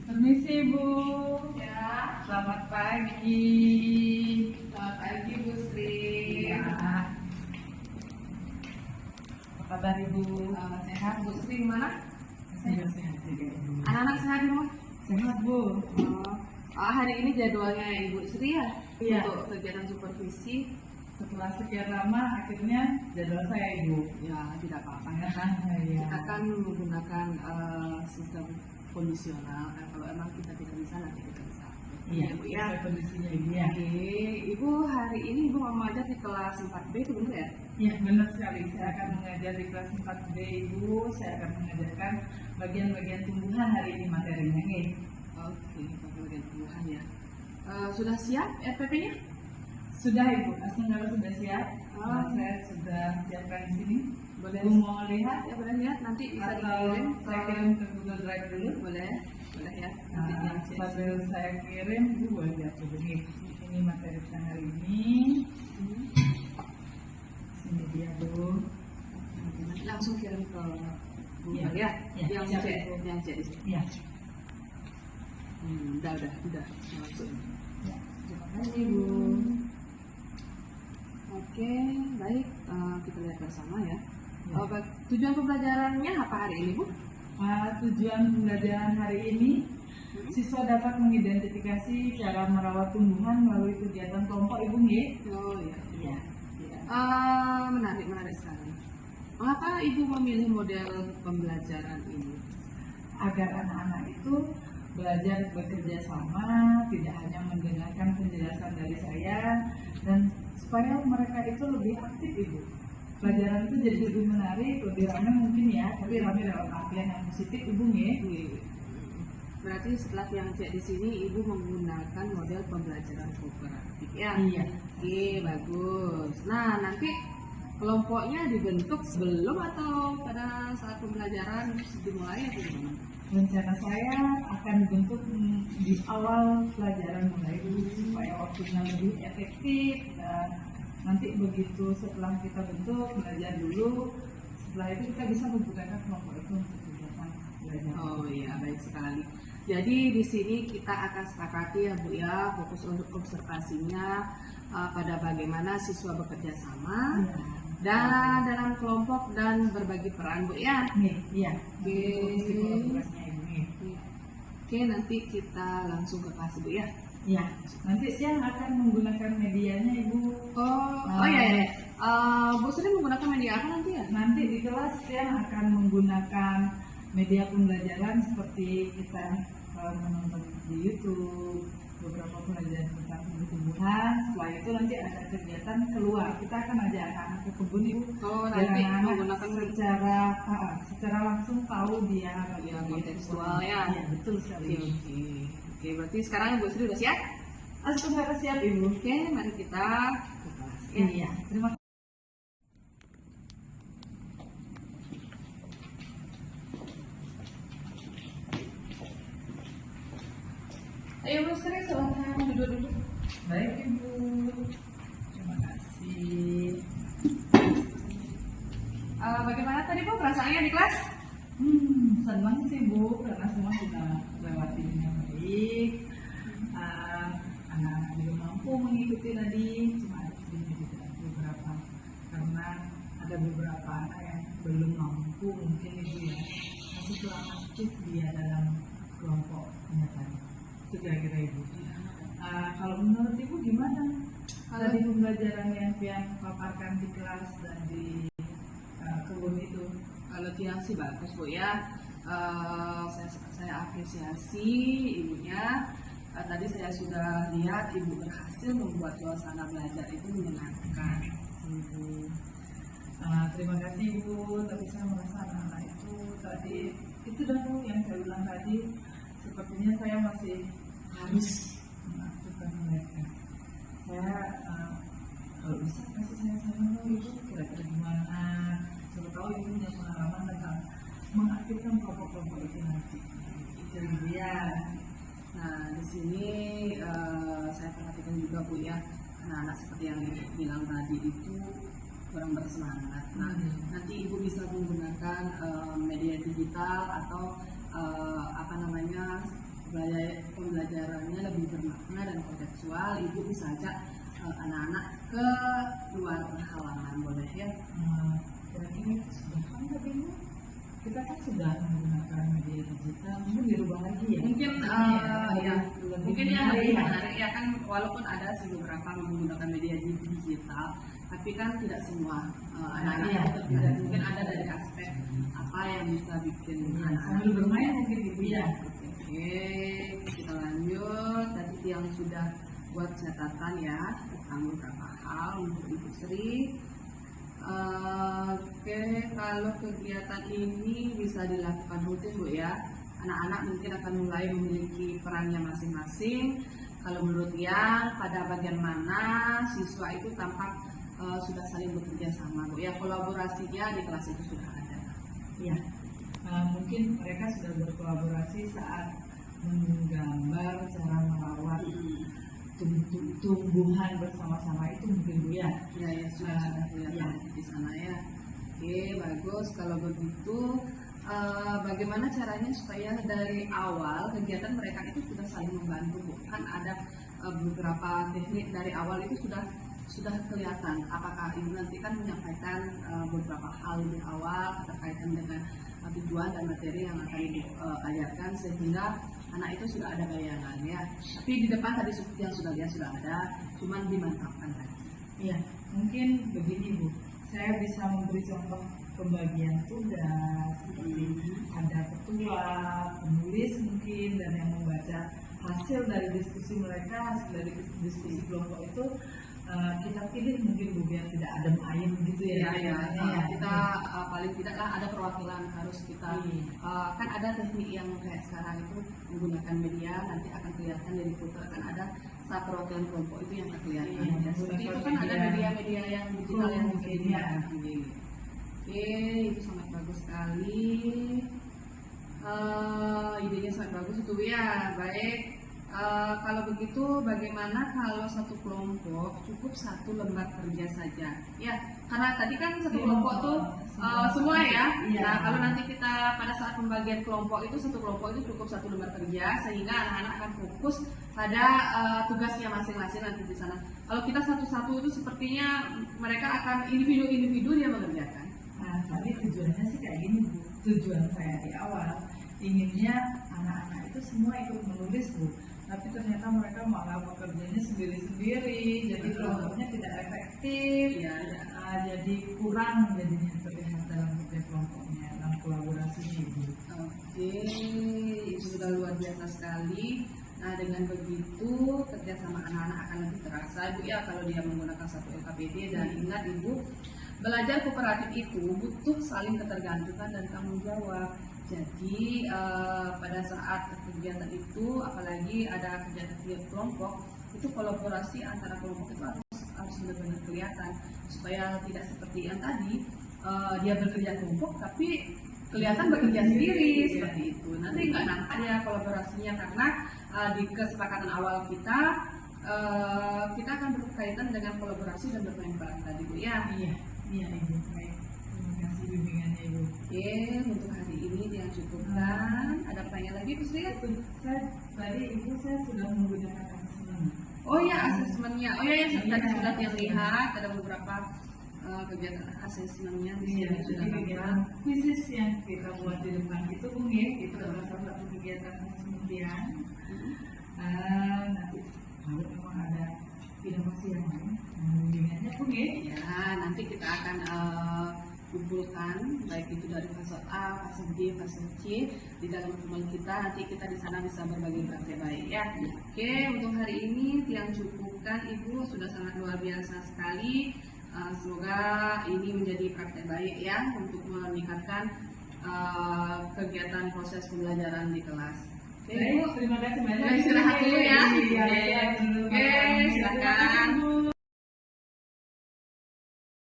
Permisi Bu. Ya, Selamat pagi. selamat pagi Bu Sri. Ya. Apa kabar Ibu? Sehat Bu Sri, gimana? Sehat juga Ibu. Anak-anak sehat di rumah? Sehat Bu. Hari ini jadwalnya Ibu Sri ya? Iya. Untuk kegiatan supervisi. Setelah sekian lama akhirnya jadwal saya Ibu. Ya, tidak apa-apa ya. Iya. Kita akan menggunakan sistem kondisional. Kan kalau emang kita tidak bisa, nanti kita bisa. Iya, Bu ya. sesuai kondisinya Ibu ya. Oke, Ibu hari ini Ibu mau mengajar di kelas 4B itu benar ya? Iya benar sekali. Saya akan mengajar di kelas 4B Ibu. Saya akan mengajarkan bagian-bagian tumbuhan hari ini materinya nih. Oke, bagian tumbuhan ya. Sudah siap RPP-nya? Sudah Ibu, kalau sudah siap. Oh. Saya sudah siapkan di sini. Boleh. Ibu mau lihat? Ya boleh lihat, nanti bisa Atau dikirim. saya kirim ke Google Drive dulu. Boleh ya. Nah, Nanti yang cek. sambil saya kirim, Ibu boleh lihat dulu nih. Ini materi kita hari ini. Sini dia Bu. Nanti langsung kirim ke Google Iya. ya. Iya, Yang siap, cek, Ibu. yang cek di sini. Ya. Udah langsung. Ya. Terima kasih Bu. Oke, baik. Kita lihat bersama ya. Ya. Tujuan pembelajarannya apa hari ini Bu? Tujuan pembelajaran hari ini, siswa dapat mengidentifikasi cara merawat tumbuhan melalui kegiatan kelompok Ibu nggih. Oh iya. Iya. Iya. Menarik sekali. Mengapa Ibu memilih model pembelajaran ini? Agar anak-anak itu belajar bekerja sama, tidak hanya mendengarkan penjelasan dari saya, dan supaya mereka itu lebih aktif Ibu. Pelajaran itu jadi lebih menarik, lebih ramai mungkin ya, tapi ramai dalam artian yang positif Ibu nih. Berarti setelah yang cek di sini Ibu menggunakan model pembelajaran kooperatif ya? Iya. Oke, bagus. Nah, nanti kelompoknya dibentuk sebelum atau pada saat pembelajaran dimulai atau gimana? Rencana saya akan dibentuk di awal pelajaran mulai dulu supaya waktunya lebih efektif, dan nanti begitu setelah kita bentuk belajar dulu, setelah itu kita bisa menggunakan kelompok itu untuk kegiatan belajar. Oh iya, baik sekali. Jadi di sini kita akan sepakati ya Bu ya, fokus untuk observasinya pada bagaimana siswa bekerja sama Iya. dan dalam kelompok dan berbagi peran Bu ya. Nih, iya. Oke. Fokus di kolaborasinya Ibu nih. Oke, nanti kita langsung ke kelas Bu ya. Ya, nanti siang akan menggunakan medianya Ibu. Oh iya. Bu Sri menggunakan media apa nanti ya? Nanti di kelas siang akan menggunakan media pembelajaran seperti kita menonton di YouTube, beberapa pelajaran tentang tumbuhan. Setelah itu nanti ada kegiatan keluar. Kita akan ajak anak-anak ke kebun Ibu. Oh, Biar nanti anak-anak menggunakan secara langsung tahu dia yang bagaimana kontekstual ya. Iya, betul sekali. Oke, berarti sekarang Bu Sri udah siap? Langsung harus siap Ibu. Oke, mari kita ke kelas ya. Iya, terima kasih. Ayo Bu Sri, silahkan duduk-duduk. Baik Ibu, terima kasih. Bagaimana tadi Bu perasaannya di kelas? Senang sih Bu, karena semua sudah lewati dengan baik. Anak-anak juga mampu mengikuti tadi, cuma sedikit tidak beberapa, karena ada beberapa anak yang belum mampu mungkin Ibu ya, masih kurang aktif dia dalam kelompoknya tadi. Itu kira-kira Ibu. Kalau menurut Ibu gimana? Tadi pembelajaran yang paparkan di kelas dan di kebun itu? Kalau dia sih bagus Bu ya. Saya apresiasi ibunya. Tadi saya sudah lihat ibu berhasil membuat suasana belajar itu menyenangkan. Ibu. Terima kasih Bu, tapi saya merasa anak-anak itu tadi itu dah Bu yang saya bilang tadi, sepertinya saya masih harus mengaktifkan mereka. Saya kalau bisa kasih saya saran Ibu, kira-kira gimana? Siapa tahu Ibu punya pengalaman tentang mengaktifkan kelompok-kelompok itu nanti. Itu dia. Nah, di sini saya perhatikan juga Bu ya, anak-anak seperti yang Ibu bilang tadi itu kurang bersemangat. Nah, nanti Ibu bisa menggunakan media digital atau pembelajarannya lebih bermakna dan kontekstual, ibu bisa ajak anak-anak ke luar halaman, boleh ya? Kira-kira itu sudah kan tapi kita kan sudah menggunakan media digital, mungkin dirubah lagi ya? Mungkin mungkin yang lebih menarik ya kan, walaupun ada sih beberapa menggunakan media digital, tapi kan tidak semua anak-anak terlibat. Mungkin ada dari aspek apa yang bisa bikin anak sambil bermain mungkin gitu ya. Oke, kita lanjut. Tadi yang sudah buat catatan ya tentang beberapa hal untuk Ibu Sri. Oke, kalau kegiatan ini bisa dilakukan rutin Bu ya. Anak-anak mungkin akan mulai memiliki perannya masing-masing. Kalau menurut yang pada bagian mana siswa itu tampak sudah saling bekerja sama Bu ya, kolaborasinya di kelas itu sudah ada. Ya, mungkin mereka sudah berkolaborasi saat menggambar cara merawat tumbuhan bersama-sama itu mungkin Bu ya. Ya sudah kelihatan di sana ya. Oke, bagus. Kalau begitu bagaimana caranya supaya dari awal kegiatan mereka itu sudah saling membantu Bu? Kan ada beberapa teknik dari awal itu sudah kelihatan. Apakah Ibu nanti kan menyampaikan beberapa hal di awal berkaitan dengan tujuan dan materi yang akan Ibu ajarkan sehingga anak itu sudah ada bayangan ya. Tapi di depan tadi seperti yang sudah lihat sudah ada, cuman dimantapkan lagi. Iya, mungkin begini Bu, saya bisa memberi contoh pembagian tugas seperti ada ketua, penulis mungkin, dan yang membaca hasil dari diskusi mereka, hasil dari diskusi kelompok itu kita pilih mungkin Bu biar tidak adem ayem gitu ya. Kita paling tidak lah ada perwakilan harus kita kan ada teknik yang kayak sekarang itu menggunakan media, nanti akan kelihatan dari foto kan ada saat perwakilan kelompok itu yang kelihatan ya. Seperti itu kan ada media-media yang digital yang bisa digunakan. Oke, itu sangat bagus sekali. Idenya sangat bagus itu ya. Baik. Kalau begitu bagaimana kalau satu kelompok cukup satu lembar kerja saja ya, karena tadi kan satu kelompok tuh semua ya. Nah kalau nanti kita pada saat pembagian kelompok itu satu kelompok itu cukup satu lembar kerja sehingga anak-anak akan fokus pada tugasnya masing-masing nanti di sana. Kalau kita satu-satu itu sepertinya mereka akan individu-individu dia mengerjakan. Nah tadi tujuannya sih kayak gini Bu, tujuan saya di awal inginnya anak-anak itu semua ikut menulis Bu, tapi ternyata mereka malah bekerjanya sendiri-sendiri, jadi kelompoknya tidak efektif, jadi kurang jadinya terlihat dalam kerja kelompoknya, dalam kolaborasinya Ibu. Oke, itu sudah luar biasa sekali. Nah dengan begitu kerjasama anak-anak akan lebih terasa Ibu ya kalau dia menggunakan satu LKPD. Dan ingat Ibu, belajar kooperatif itu butuh saling ketergantungan dan tanggung jawab. Jadi pada saat kegiatan itu, apalagi ada kegiatan kelompok, itu kolaborasi antara kelompok itu harus benar-benar kelihatan supaya tidak seperti yang tadi dia bekerja kelompok tapi kelihatan bekerja sendiri seperti itu. Nanti nggak nampak ya kolaborasinya karena di kesepakatan awal kita akan berkaitan dengan kolaborasi dan bermain bareng tadi Bu ya. Iya Ibu. Baik. Terima kasih bimbingannya Ibu. Oke, untuk hari ini yang cukupkan. Ada pertanyaan lagi Bu Sri? Tadi Ibu saya sudah menggunakan asesmen. Oh ya asesmennya. Oh ya tadi sudah yang lihat ada beberapa kegiatan asesmennya di sini sudah kegiatan khusus yang kita buat di depan itu Bu ya, itu adalah salah satu kegiatan asesmen. Nanti kalau memang ada inovasi yang lain, bimbingannya Bu ya, nanti kita akan kumpulkan baik itu dari fase A, fase B, fase C di dalam pertemuan kita. Nanti kita di sana bisa berbagi praktek baik ya. Oke, untuk hari ini yang cukupkan Ibu sudah sangat luar biasa sekali. Semoga ini menjadi praktek baik ya untuk meningkatkan kegiatan proses pembelajaran di kelas. Oke, Ibu, terima kasih banyak. Istirahat dulu ya. Oke, silakan.